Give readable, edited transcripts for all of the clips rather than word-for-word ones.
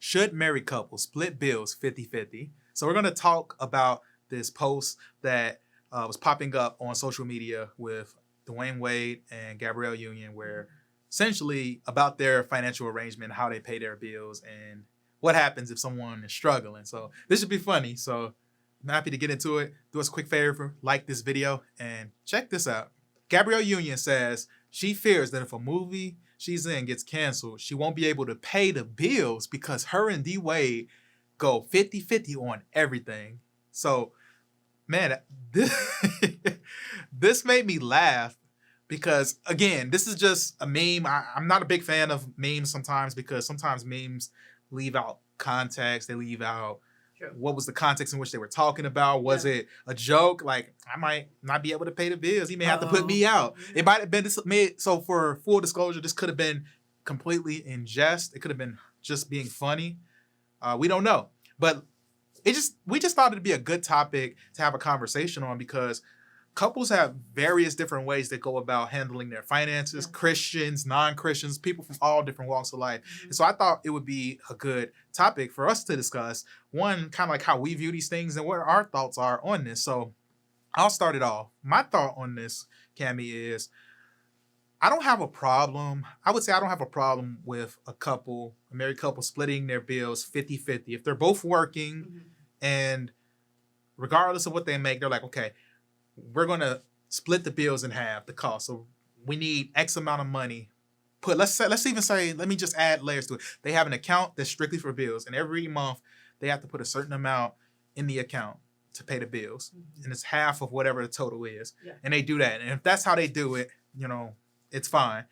Should married couples split bills 50-50? So we're going to talk about this post that was popping up on social media with Dwayne Wade and Gabrielle Union, where essentially about their financial arrangement, how they pay their bills, and what happens if someone is struggling. So this should be funny. So I'm happy to get into it. Do us a quick favor, like this video, and check this out. Gabrielle Union says she fears that if a movie she's in gets canceled, she won't be able to pay the bills because her and D Wade go 50-50 on everything. So, man, this made me laugh because, again, this is just a meme. I'm not a big fan of memes sometimes because sometimes memes leave out context. They leave out what was the context in which they were talking about. Was it a joke? Like, I might not be able to pay the bills. He may have to put me out. It might have been this made. So for full disclosure, this could have been completely in jest. It could have been just being funny. We don't know. But we just thought it'd be a good topic to have a conversation on because couples have various different ways that go about handling their finances, Christians, non-Christians, people from all different walks of life. And so I thought it would be a good topic for us to discuss. One, kind of like how we view these things and what our thoughts are on this. So I'll start it off. My thought on this, Cami, is I don't have a problem. I would say I don't have a problem with a married couple splitting their bills 50-50. If they're both working and regardless of what they make, they're like, okay, we're going to split the bills in half, the cost. So we need X amount of money. Let's even say, let me just add layers to it. They have an account that's strictly for bills. And every month they have to put a certain amount in the account to pay the bills. And it's half of whatever the total is. And they do that. And if that's how they do it, it's fine.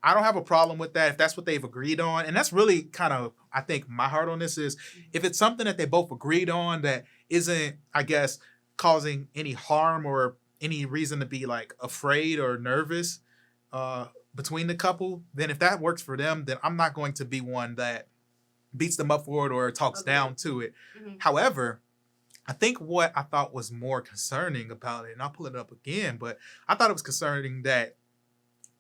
I don't have a problem with that if that's what they've agreed on. And that's really kind of, I think, my heart on this is if it's something that they both agreed on that isn't, I guess, causing any harm or any reason to be like afraid or nervous between the couple, then if that works for them, then I'm not going to be one that beats them up for it or talks down to it. However, I think what I thought was more concerning about it, and I'll pull it up again, but I thought it was concerning that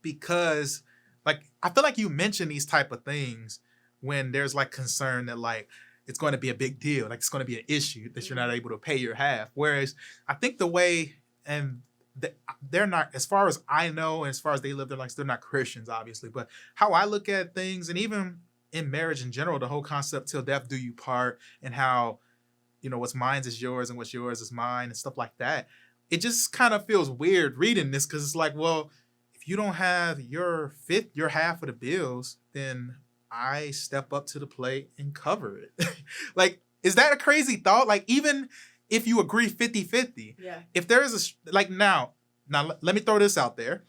because like I feel like you mention these type of things when there's like concern that like it's going to be a big deal, like it's going to be an issue that you're not able to pay your half. Whereas I think the way, and they're not, as far as I know, and as far as they live their lives, they're not Christians, obviously. But how I look at things, and even in marriage in general, the whole concept till death do you part, and how, what's mine is yours and what's yours is mine and stuff like that. It just kind of feels weird reading this because it's like, well, if you don't have your half of the bills, then I step up to the plate and cover it. Like, is that a crazy thought? Like, even if you agree 50-50, if there is now let me throw this out there.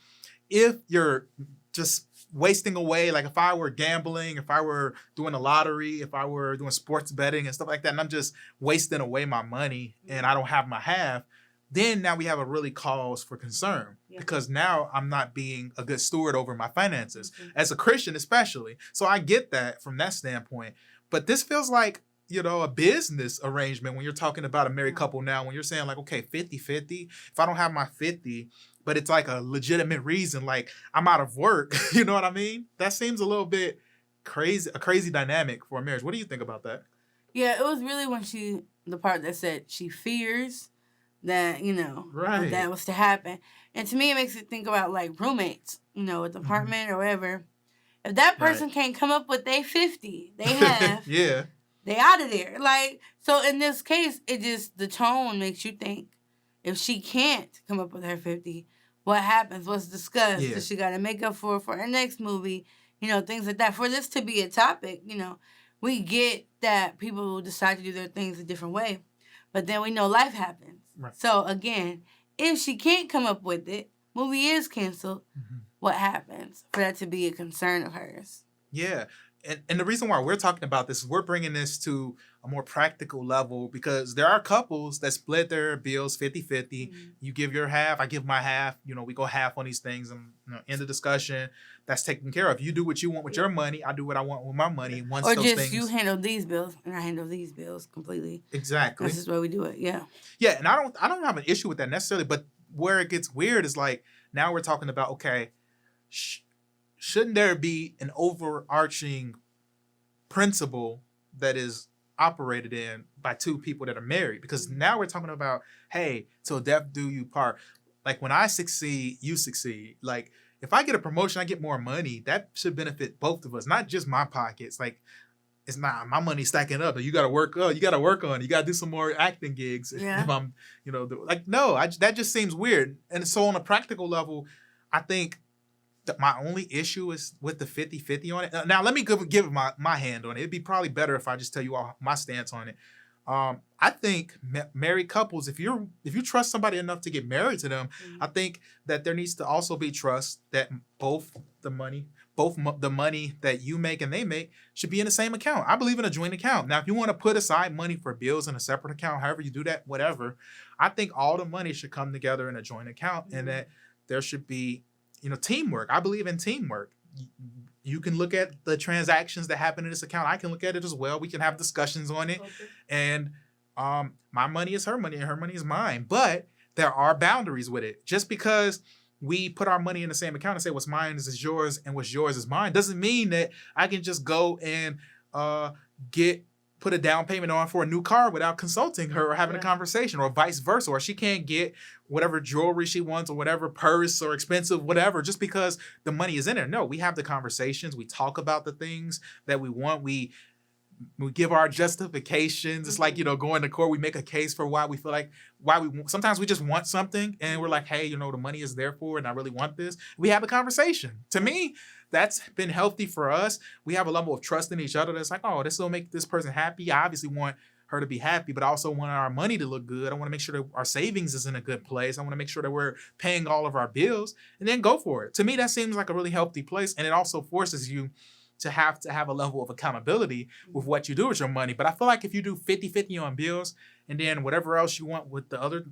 If you're just wasting away, like if I were gambling, if I were doing a lottery, if I were doing sports betting and stuff like that, and I'm just wasting away my money and I don't have my half, then now we have a really cause for concern because now I'm not being a good steward over my finances as a Christian, especially. So I get that from that standpoint, but this feels like, a business arrangement when you're talking about a married couple now, when you're saying like, okay, 50-50, if I don't have my 50, but it's like a legitimate reason, like I'm out of work, you know what I mean? That seems a little bit crazy, a crazy dynamic for a marriage. What do you think about that? Yeah, it was really when the part that said she fears that, if that was to happen. And to me, it makes it think about like roommates, with the apartment or whatever. If that person can't come up with their 50, they have, they out of there. Like, so in this case, the tone makes you think if she can't come up with her 50, what happens? What's discussed? Yeah. Does she got to make up for her next movie? Things like that. For this to be a topic, we get that people will decide to do their things a different way. But then we know life happens. Right. So, again, if she can't come up with it, movie is canceled, what happens for that to be a concern of hers? Yeah. And the reason why we're talking about this is we're bringing this to a more practical level because there are couples that split their bills 50-50. You give your half, I give my half. We go half on these things and end the discussion. That's taken care of. You do what you want with your money. I do what I want with my money. Once or those just things... you handle these bills and I handle these bills completely. Exactly. This is where we do it. Yeah. Yeah, and I don't have an issue with that necessarily. But where it gets weird is like now we're talking about okay. Shouldn't there be an overarching principle that is operated in by two people that are married. Because now we're talking about, hey, till death do you part. Like when I succeed, you succeed. Like if I get a promotion, I get more money. That should benefit both of us, not just my pockets. Like it's not my money stacking up. You got to work. Oh, you got to work on it. You got to do some more acting gigs. Yeah. If I'm, like no, that just seems weird. And so on a practical level, I think that my only issue is with the 50-50 on it. Now let me give my hand on it. It'd be probably better if I just tell you all my stance on it. I think married couples, if you trust somebody enough to get married to them, I think that there needs to also be trust that both the money that you make and they make should be in the same account. I believe in a joint account. Now, if you want to put aside money for bills in a separate account, however you do that, whatever, I think all the money should come together in a joint account and that there should be, teamwork. I believe in teamwork. You can look at the transactions that happen in this account. I can look at it as well. We can have discussions on it. Okay. And my money is her money and her money is mine. But there are boundaries with it. Just because we put our money in the same account and say what's mine is yours and what's yours is mine doesn't mean that I can just go and put a down payment on for a new car without consulting her or having a conversation, or vice versa. Or she can't get whatever jewelry she wants or whatever purse or expensive whatever just because the money is in there. No, we have the conversations. We talk about the things that we want. We give our justifications. It's like, going to court, we make a case for why we feel like, sometimes we just want something and we're like, hey, the money is there for it and I really want this. We have a conversation. To me, that's been healthy for us. We have a level of trust in each other that's like, oh, this will make this person happy. I obviously want her to be happy, but I also want our money to look good. I want to make sure that our savings is in a good place. I want to make sure that we're paying all of our bills and then go for it. To me, that seems like a really healthy place. And it also forces you to have a level of accountability with what you do with your money. But I feel like if you do 50-50 on bills and then whatever else you want with the other,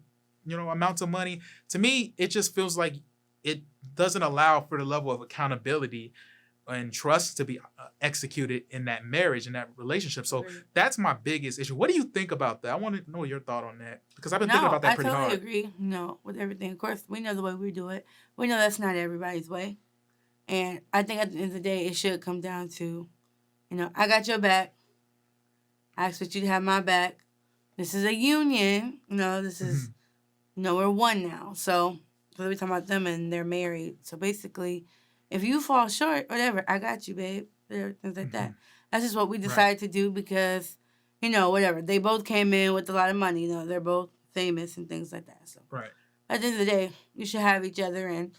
amounts of money, to me, it just feels like it doesn't allow for the level of accountability and trust to be executed in that marriage, in that relationship. So that's my biggest issue. What do you think about that? I want to know your thought on that because I've been thinking about that pretty hard. I totally agree, with everything. Of course, we know the way we do it. We know that's not everybody's way. And I think at the end of the day, it should come down to, I got your back. I expect you to have my back. This is a union. This is, we're one now. So we're talking about them and they're married. So basically, if you fall short, whatever, I got you, babe. Things like that. That's just what we decided to do because, whatever. They both came in with a lot of money. They're both famous and things like that. So at the end of the day, you should have each other, and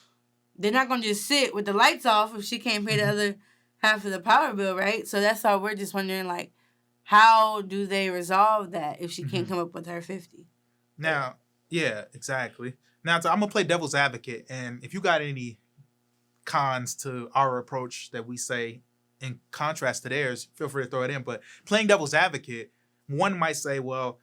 they're not going to just sit with the lights off if she can't pay the other half of the power bill, right? So that's all we're just wondering, like, how do they resolve that if she can't come up with her 50? Now, yeah, exactly. Now, I'm going to play devil's advocate, and if you got any cons to our approach that we say in contrast to theirs, feel free to throw it in. But playing devil's advocate, one might say, well,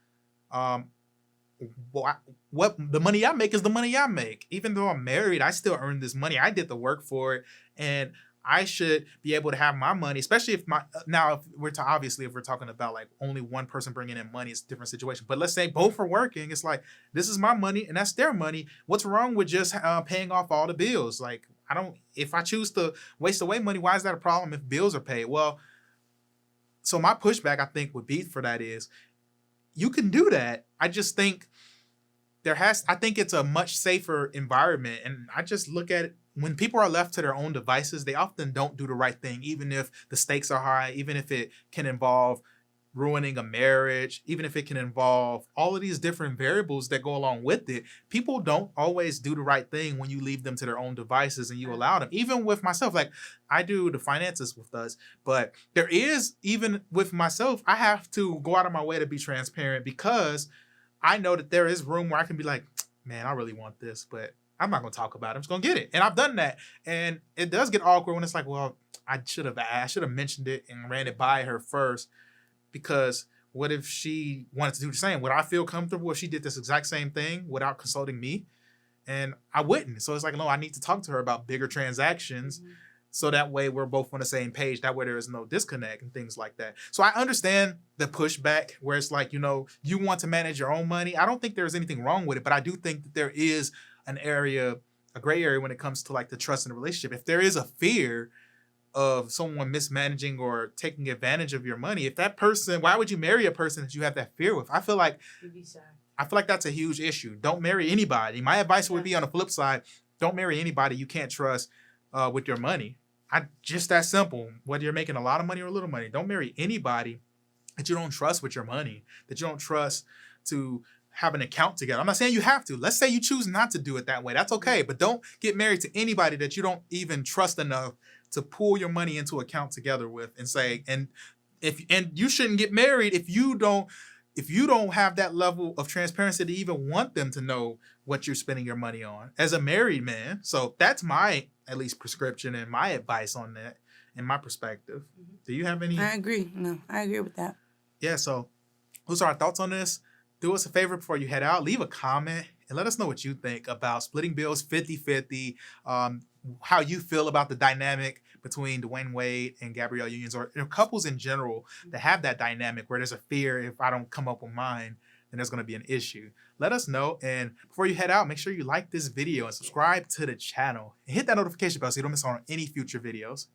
what the money I make is the money I make. Even though I'm married, I still earn this money. I did the work for it, and I should be able to have my money, especially if if we're talking about like only one person bringing in money, it's a different situation. But let's say both are working. It's like, this is my money and that's their money. What's wrong with just paying off all the bills? Like, if I choose to waste away money, why is that a problem if bills are paid? Well, so my pushback, I think, would be for that is, you can do that. I just think I think it's a much safer environment. And I just look at it, when people are left to their own devices, they often don't do the right thing, even if the stakes are high, even if it can involve ruining a marriage, even if it can involve all of these different variables that go along with it. People don't always do the right thing when you leave them to their own devices and you allow them. Even with myself, like I do the finances with us, but there is, even with myself, I have to go out of my way to be transparent because I know that there is room where I can be like, man, I really want this, but I'm not going to talk about it. I'm just going to get it. And I've done that. And it does get awkward when it's like, well, I should have mentioned it and ran it by her first, because what if she wanted to do the same? Would I feel comfortable if she did this exact same thing without consulting me? And I wouldn't. So it's like, no, I need to talk to her about bigger transactions. So that way we're both on the same page. That way there is no disconnect and things like that. So I understand the pushback where it's like, you want to manage your own money. I don't think there's anything wrong with it, but I do think that there is a gray area when it comes to like the trust in the relationship. If there is a fear of someone mismanaging or taking advantage of your money, if that person, why would you marry a person that you have that fear with? I feel like that's a huge issue. Don't marry anybody. My advice would be on the flip side, don't marry anybody you can't trust with your money. Just that simple. Whether you're making a lot of money or a little money, don't marry anybody that you don't trust with your money, that you don't trust to have an account together. I'm not saying you have to. Let's say you choose not to do it that way. That's okay. But don't get married to anybody that you don't even trust enough to pull your money into account together with and say, and you shouldn't get married if you don't have that level of transparency to even want them to know what you're spending your money on as a married man. So that's my, at least, prescription and my advice on that and my perspective. Do you have any? I agree. No, I agree with that. Yeah. So those are our thoughts on this. Do us a favor before you head out. Leave a comment and let us know what you think about splitting bills 50-50, how you feel about the dynamic between Dwayne Wade and Gabrielle Unions, or couples in general that have that dynamic where there's a fear, if I don't come up with mine, then there's going to be an issue. Let us know. And before you head out, make sure you like this video and subscribe to the channel and hit that notification bell so you don't miss out on any future videos.